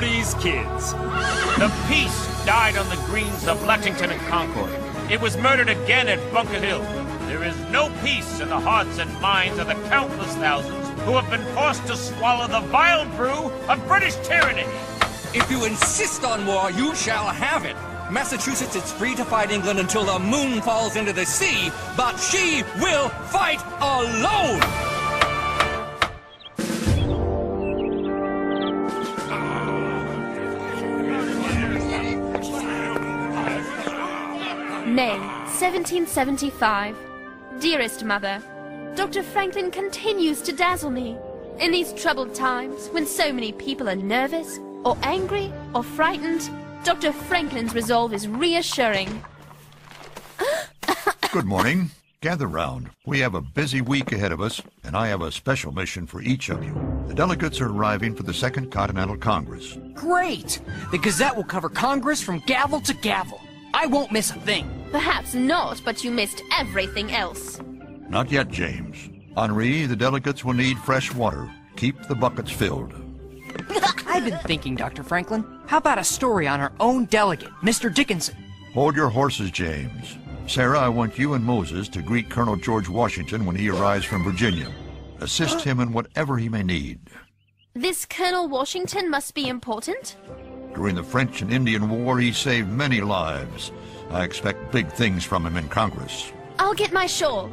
Liberty's kids. The peace died on the greens of Lexington and Concord. It was murdered again at Bunker Hill. There is no peace in the hearts and minds of the countless thousands who have been forced to swallow the vile brew of British tyranny. If you insist on war, you shall have it. Massachusetts is free to fight England until the moon falls into the sea, but she will fight alone! May, 1775. Dearest Mother, Dr. Franklin continues to dazzle me. In these troubled times, when so many people are nervous, or angry, or frightened, Dr. Franklin's resolve is reassuring. Good morning. Gather round. We have a busy week ahead of us, and I have a special mission for each of you. The delegates are arriving for the Second Continental Congress. Great! The Gazette will cover Congress from gavel to gavel. I won't miss a thing. Perhaps not, but you missed everything else. Not yet, James. Henri, the delegates will need fresh water. Keep the buckets filled. I've been thinking, Dr. Franklin, how about a story on our own delegate, Mr. Dickinson? Hold your horses, James. Sarah, I want you and Moses to greet Colonel George Washington when he arrives from Virginia. Assist him in whatever he may need. This Colonel Washington must be important? During the French and Indian War, he saved many lives. I expect big things from him in Congress. I'll get my shawl.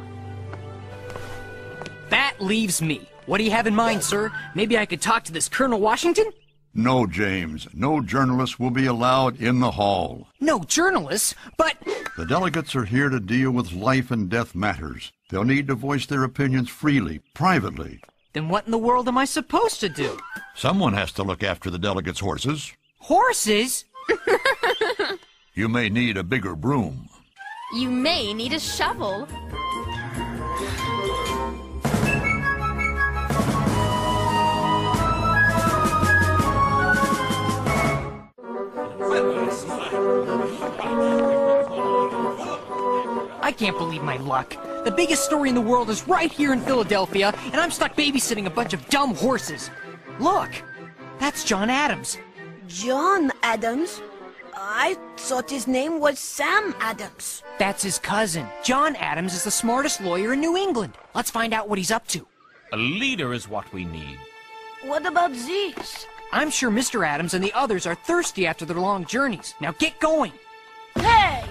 That leaves me. What do you have in mind, sir? Maybe I could talk to this Colonel Washington? No, James. No journalists will be allowed in the hall. No journalists? But... The delegates are here to deal with life and death matters. They'll need to voice their opinions freely, privately. Then what in the world am I supposed to do? Someone has to look after the delegates' horses. Horses? You may need a bigger broom. You may need a shovel. I can't believe my luck. The biggest story in the world is right here in Philadelphia, and I'm stuck babysitting a bunch of dumb horses. Look, that's John Adams. John Adams? I thought his name was Sam Adams. That's his cousin. John Adams is the smartest lawyer in New England. Let's find out what he's up to. A leader is what we need. What about this? I'm sure Mr. Adams and the others are thirsty after their long journeys. Now get going. Hey!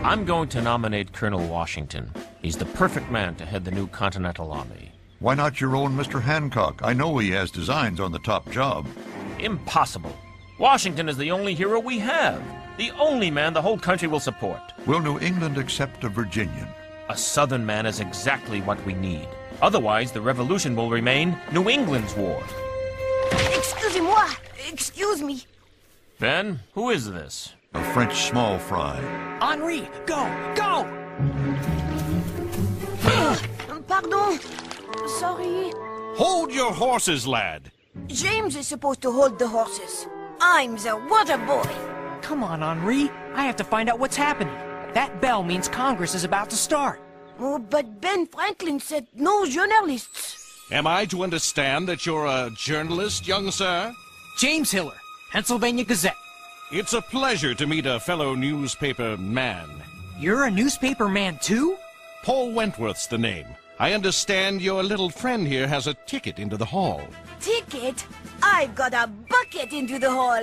I'm going to nominate Colonel Washington. He's the perfect man to head the new Continental Army. Why not your own Mr. Hancock? I know he has designs on the top job. Impossible. Washington is the only hero we have. The only man the whole country will support. Will New England accept a Virginian? A Southern man is exactly what we need. Otherwise, the revolution will remain New England's war. Excusez-moi! Excuse me. Ben, who is this? A French small fry. Henri, go! Go! Pardon. Sorry. Hold your horses, lad. James is supposed to hold the horses. I'm the water boy. Come on, Henri. I have to find out what's happening. That bell means Congress is about to start. Oh, but Ben Franklin said no journalists. Am I to understand that you're a journalist, young sir? James Hiller, Pennsylvania Gazette. It's a pleasure to meet a fellow newspaper man. You're a newspaper man, too? Paul Wentworth's the name. I understand your little friend here has a ticket into the hall. Ticket? I've got a bucket into the hall.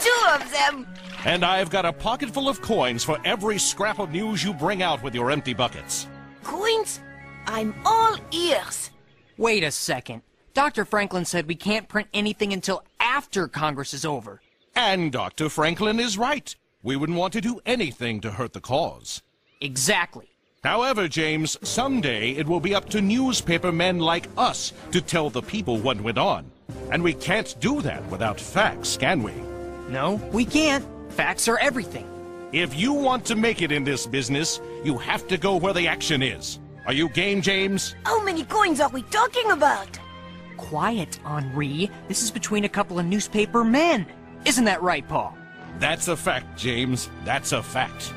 2 of them. And I've got a pocket full of coins for every scrap of news you bring out with your empty buckets. Coins? I'm all ears. Wait a second. Dr. Franklin said we can't print anything until after Congress is over. And Dr. Franklin is right. We wouldn't want to do anything to hurt the cause. Exactly. However, James, someday it will be up to newspaper men like us to tell the people what went on. And we can't do that without facts, can we? No, we can't. Facts are everything. If you want to make it in this business, you have to go where the action is. Are you game, James? How many coins are we talking about? Quiet, Henri. This is between a couple of newspaper men. Isn't that right, Paul? That's a fact, James. That's a fact.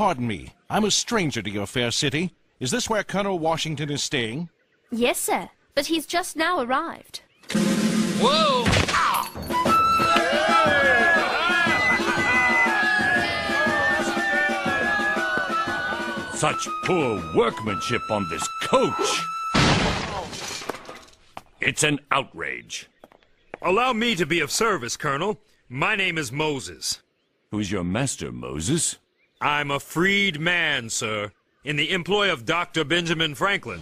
Pardon me, I'm a stranger to your fair city. Is this where Colonel Washington is staying? Yes, sir, but he's just now arrived. Whoa! Such poor workmanship on this coach. It's an outrage. Allow me to be of service, Colonel. My name is Moses. Who's your master, Moses? I'm a freed man, sir, in the employ of Dr. Benjamin Franklin.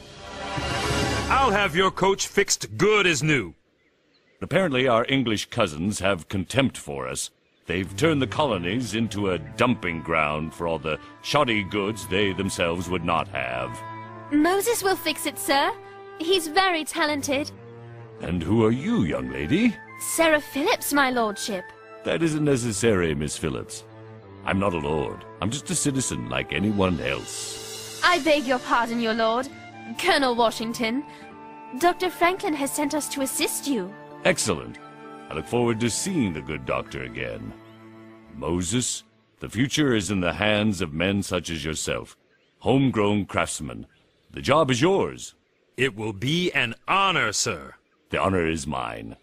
I'll have your coach fixed good as new. Apparently our English cousins have contempt for us. They've turned the colonies into a dumping ground for all the shoddy goods they themselves would not have. Moses will fix it, sir. He's very talented. And who are you, young lady? Sarah Phillips, my lordship. That isn't necessary, Miss Phillips. I'm not a lord. I'm just a citizen like anyone else. I beg your pardon, your lord. Colonel Washington. Dr. Franklin has sent us to assist you. Excellent. I look forward to seeing the good doctor again. Moses, the future is in the hands of men such as yourself. Homegrown craftsmen. The job is yours. It will be an honor, sir. The honor is mine.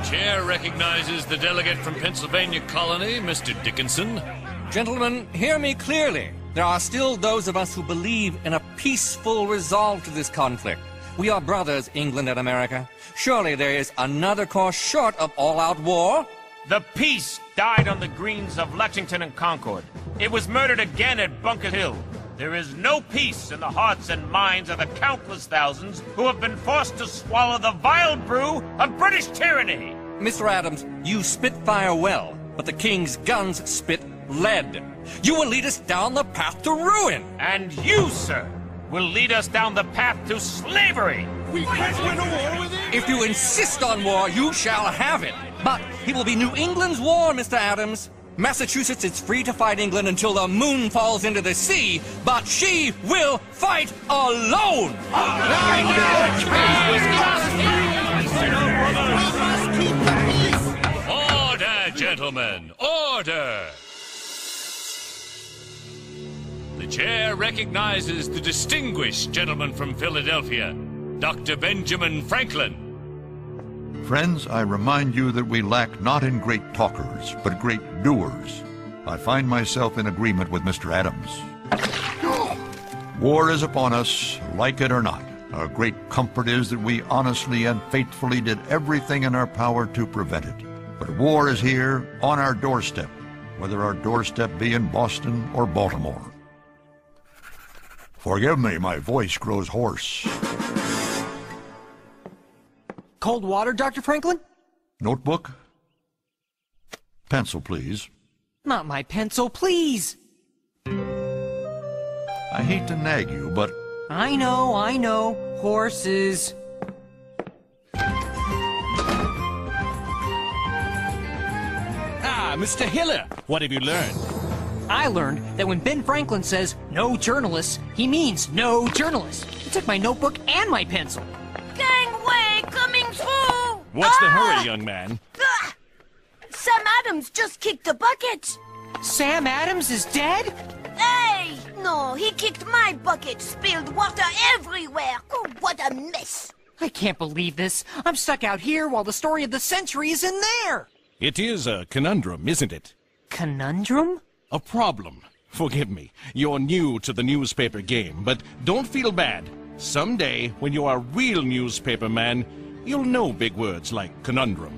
Chair recognizes the delegate from Pennsylvania Colony, Mr. Dickinson. Gentlemen, hear me clearly. There are still those of us who believe in a peaceful resolve to this conflict. We are brothers, England and America. Surely there is another course short of all-out war. The peace died on the greens of Lexington and Concord. It was murdered again at Bunker Hill. There is no peace in the hearts and minds of the countless thousands who have been forced to swallow the vile brew of British tyranny. Mr. Adams, you spit fire well, but the king's guns spit lead. You will lead us down the path to ruin. And you, sir, will lead us down the path to slavery. We can't win a war with it! If you insist on war, you shall have it. But it will be New England's war, Mr. Adams. Massachusetts is free to fight England until the moon falls into the sea, but she will fight alone! Order, gentlemen, order! The chair recognizes the distinguished gentleman from Philadelphia, Dr. Benjamin Franklin. Friends, I remind you that we lack not in great talkers, but great doers. I find myself in agreement with Mr. Adams. War is upon us, like it or not. Our great comfort is that we honestly and faithfully did everything in our power to prevent it. But war is here, on our doorstep, whether our doorstep be in Boston or Baltimore. Forgive me, my voice grows hoarse. Cold water, Dr. Franklin? Notebook? Pencil, please. Not my pencil, please! I hate to nag you, but... I know. Horses. Ah, Mr. Hiller, what have you learned? I learned that when Ben Franklin says no journalists, he means no journalists. He took my notebook and my pencil. Gangway coming through! What's the hurry, young man? Sam Adams just kicked the bucket. Sam Adams is dead? Hey! No, he kicked my bucket, spilled water everywhere. Oh, what a mess. I can't believe this. I'm stuck out here while the story of the century is in there. It is a conundrum, isn't it? Conundrum? A problem. Forgive me, you're new to the newspaper game, but don't feel bad. Someday, when you're a real newspaper man, you'll know big words like conundrum.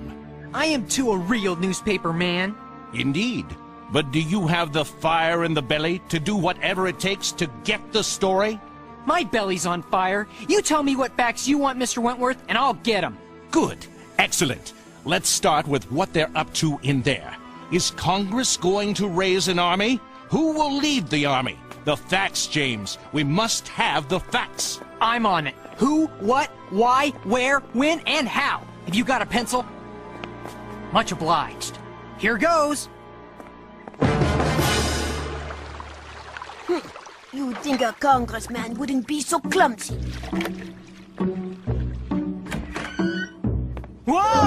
I am too a real newspaper man. Indeed. But do you have the fire in the belly to do whatever it takes to get the story? My belly's on fire. You tell me what facts you want, Mr. Wentworth, and I'll get them. Good. Excellent. Let's start with what they're up to in there. Is Congress going to raise an army? Who will lead the army? The facts, James. We must have the facts. I'm on it. Who, what, why, where, when, and how. Have you got a pencil? Much obliged. Here goes. You'd think a congressman wouldn't be so clumsy. Whoa!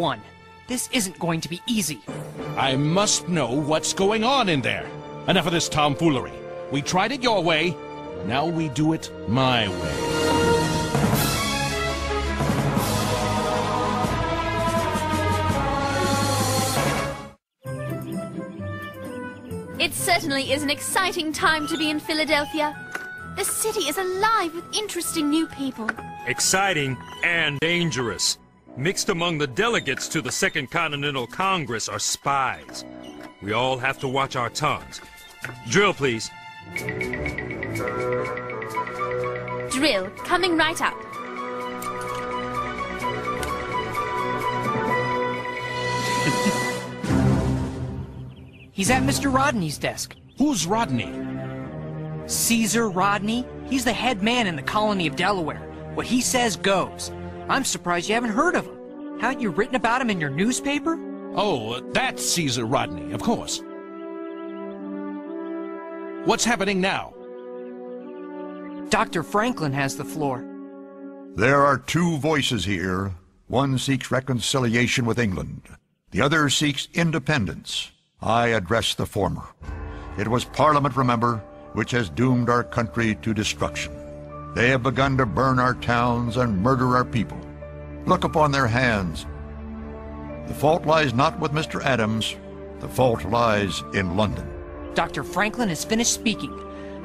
one. This isn't going to be easy. I must know what's going on in there. Enough of this tomfoolery. We tried it your way. Now we do it my way. It certainly is an exciting time to be in Philadelphia. The city is alive with interesting new people. Exciting and dangerous. Mixed among the delegates to the Second Continental Congress are spies. We all have to watch our tongues. Drill, please. Drill, coming right up. He's at Mr. Rodney's desk. Who's Rodney? Caesar Rodney. He's the head man in the colony of Delaware. What he says goes. I'm surprised you haven't heard of him. Haven't you written about him in your newspaper? Oh, that's Caesar Rodney, of course. What's happening now? Dr. Franklin has the floor. There are two voices here. One seeks reconciliation with England. The other seeks independence. I address the former. It was Parliament, remember, which has doomed our country to destruction. They have begun to burn our towns and murder our people. Look upon their hands. The fault lies not with Mr. Adams. The fault lies in London. Dr. Franklin has finished speaking.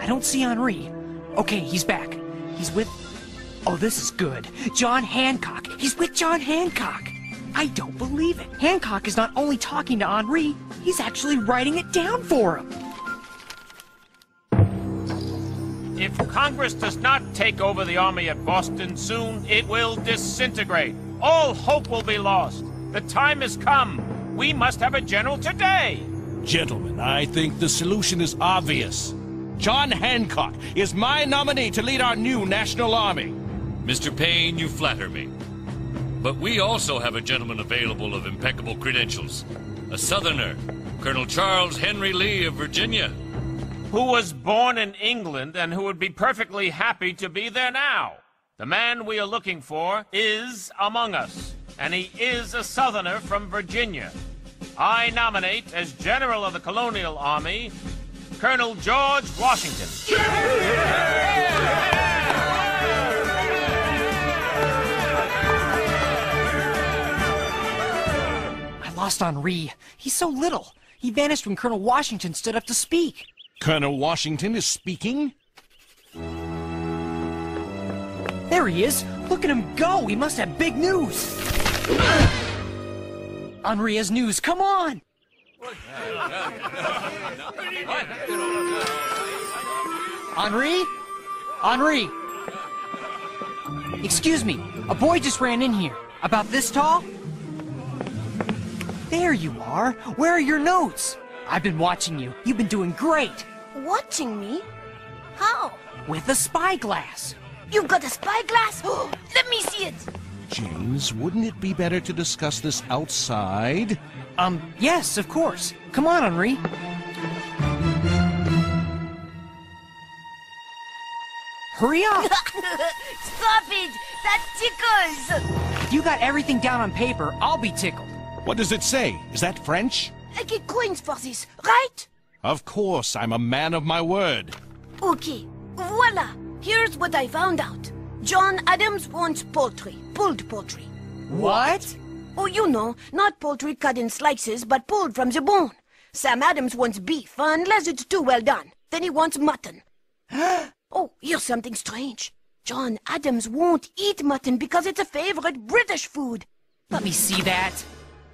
I don't see Henri. Okay, he's back. He's with... Oh, this is good. John Hancock. He's with John Hancock. I don't believe it. Hancock is not only talking to Henri, he's actually writing it down for him. If Congress does not take over the army at Boston soon, it will disintegrate. All hope will be lost. The time has come. We must have a general today. Gentlemen, I think the solution is obvious. John Hancock is my nominee to lead our new national army. Mr. Payne, you flatter me. But we also have a gentleman available of impeccable credentials. A Southerner, Colonel Charles Henry Lee of Virginia. Who was born in England and who would be perfectly happy to be there now. The man we are looking for is among us, and he is a Southerner from Virginia. I nominate as General of the Colonial Army, Colonel George Washington. I lost Henri. He's so little. He vanished when Colonel Washington stood up to speak. Colonel Washington is speaking? There he is. Look at him go. He must have big news. Henri has news. Come on. Henri? Henri! Excuse me. A boy just ran in here. About this tall? There you are. Where are your notes? I've been watching you. You've been doing great. Watching me? How? With a spyglass. You've got a spyglass? Let me see it. James, wouldn't it be better to discuss this outside? Yes, of course. Come on, Henri. Hurry up! Stop it! That tickles! If you got everything down on paper, I'll be tickled. What does it say? Is that French? I get coins for this, right? Of course, I'm a man of my word. Okay, voila. Here's what I found out. John Adams wants poultry, pulled poultry. What? Oh, you know, not poultry cut in slices, but pulled from the bone. Sam Adams wants beef, unless it's too well done. Then he wants mutton. Oh, here's something strange. John Adams won't eat mutton because it's a favorite British food. Let me see that.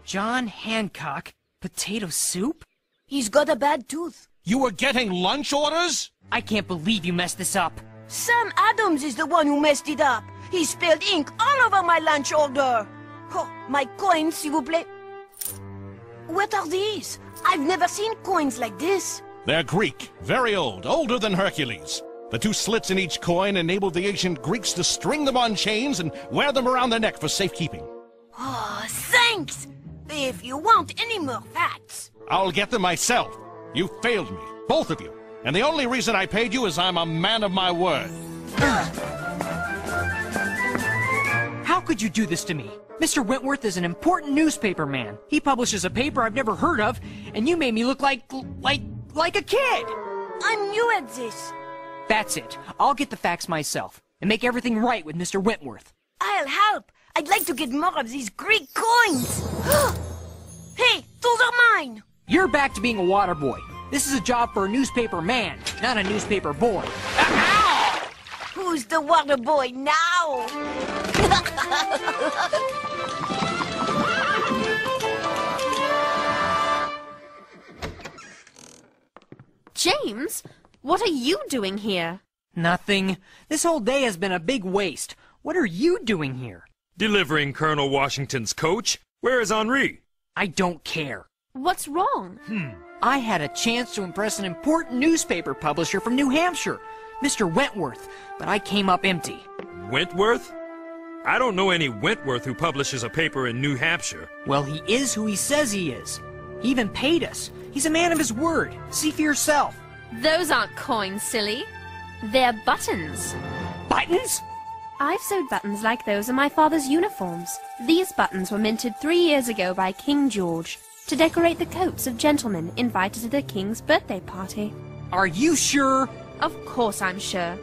John Hancock, potato soup? He's got a bad tooth. You were getting lunch orders? I can't believe you messed this up. Sam Adams is the one who messed it up. He spilled ink all over my lunch order. Oh, my coins, s'il vous plaît. What are these? I've never seen coins like this. They're Greek, very old, older than Hercules. The two slits in each coin enabled the ancient Greeks to string them on chains and wear them around their neck for safekeeping. Oh, thanks! If you want any more facts... I'll get them myself. You failed me, both of you. And the only reason I paid you is I'm a man of my word. How could you do this to me? Mr. Wentworth is an important newspaper man. He publishes a paper I've never heard of, and you made me look like a kid. I'm new at this. That's it. I'll get the facts myself and make everything right with Mr. Wentworth. I'll help. I'd like to get more of these Greek coins. Hey, those are mine. You're back to being a water boy. This is a job for a newspaper man, not a newspaper boy. Ow! Who's the water boy now? James, what are you doing here? Nothing. This whole day has been a big waste. What are you doing here? Delivering Colonel Washington's coach. Where is Henri? I don't care. What's wrong? I had a chance to impress an important newspaper publisher from New Hampshire, Mr. Wentworth, but I came up empty. Wentworth? I don't know any Wentworth who publishes a paper in New Hampshire. Well, he is who he says he is. He even paid us. He's a man of his word. See for yourself. Those aren't coins, silly. They're buttons. Buttons? I've sewed buttons like those on my father's uniforms. These buttons were minted 3 years ago by King George to decorate the coats of gentlemen invited to the king's birthday party. Are you sure? Of course I'm sure.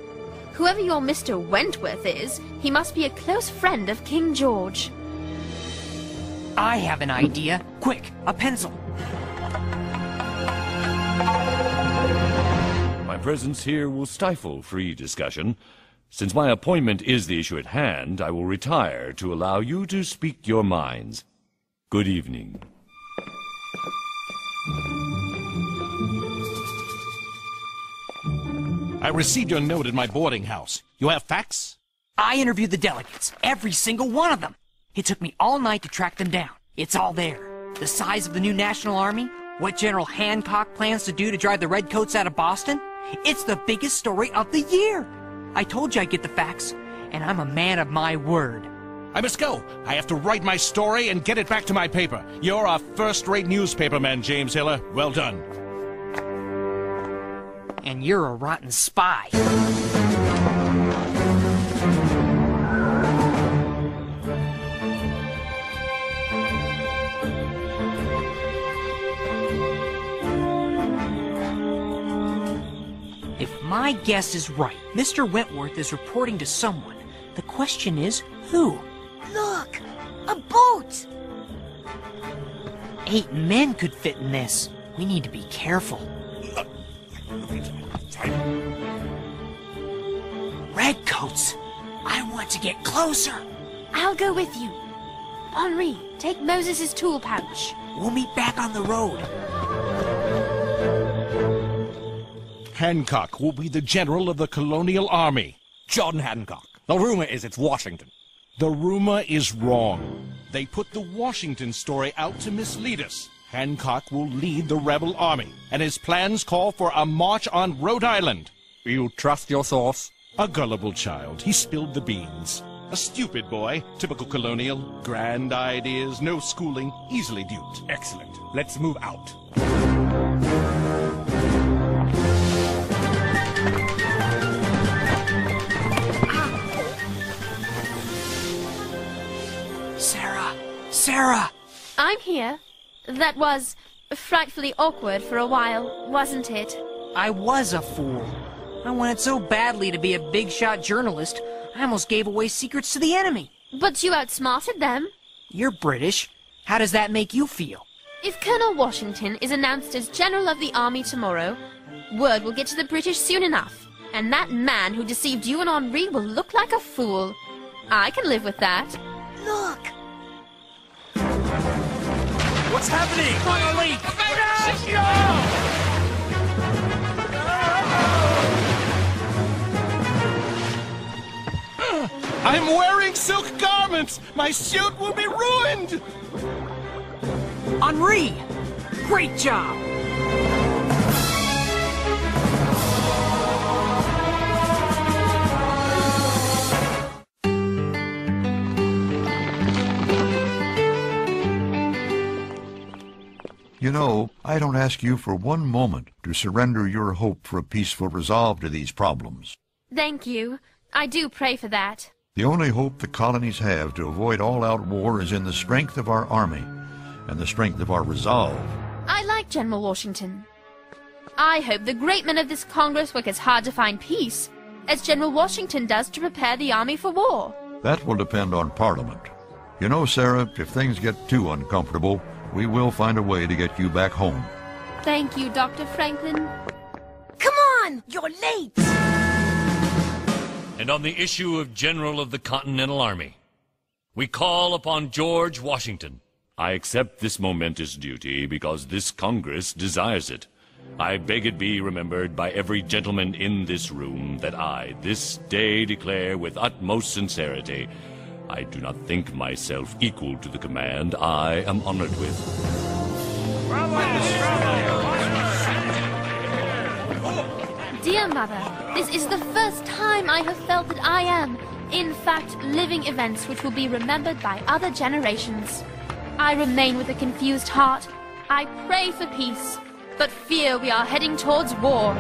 Whoever your Mr. Wentworth is, he must be a close friend of King George. I have an idea. Quick, a pencil. My presence here will stifle free discussion. Since my appointment is the issue at hand, I will retire to allow you to speak your minds. Good evening. I received your note at my boarding house. You have facts? I interviewed the delegates, every single one of them. It took me all night to track them down. It's all there. The size of the new National Army, what General Hancock plans to do to drive the Redcoats out of Boston. It's the biggest story of the year. I told you I'd get the facts, and I'm a man of my word. I must go. I have to write my story and get it back to my paper. You're a first-rate newspaperman, James Hiller. Well done. And you're a rotten spy. If my guess is right, Mr. Wentworth is reporting to someone. The question is, who? Look, a boat. 8 men could fit in this. We need to be careful. Redcoats! I want to get closer. I'll go with you. Henri, take Moses's tool pouch. We'll meet back on the road. Hancock will be the general of the colonial army. John Hancock. The rumor is it's Washington. The rumor is wrong. They put the Washington story out to mislead us. Hancock will lead the rebel army, and his plans call for a march on Rhode Island. You trust your source? A gullible child. He spilled the beans. A stupid boy. Typical colonial. Grand ideas, no schooling, easily duped. Excellent. Let's move out. Sarah! I'm here. That was frightfully awkward for a while, wasn't it? I was a fool. I wanted so badly to be a big-shot journalist, I almost gave away secrets to the enemy. But you outsmarted them. You're British. How does that make you feel? If Colonel Washington is announced as General of the Army tomorrow, word will get to the British soon enough. And that man who deceived you and Henri will look like a fool. I can live with that. Look. What's happening? On a leak! I'm wearing silk garments! My suit will be ruined! Henri! Great job! You know, I don't ask you for one moment to surrender your hope for a peaceful resolve to these problems. Thank you. I do pray for that. The only hope the colonies have to avoid all-out war is in the strength of our army and the strength of our resolve. I like General Washington. I hope the great men of this Congress work as hard to find peace as General Washington does to prepare the army for war. That will depend on Parliament. You know, Sarah, if things get too uncomfortable, we will find a way to get you back home. Thank you, Dr. Franklin. Come on! You're late! And on the issue of General of the Continental Army, we call upon George Washington. I accept this momentous duty because this Congress desires it. I beg it be remembered by every gentleman in this room that I, this day, declare with utmost sincerity, I do not think myself equal to the command I am honored with. Dear Mother, this is the first time I have felt that I am, in fact, living events which will be remembered by other generations. I remain with a confused heart. I pray for peace, but fear we are heading towards war.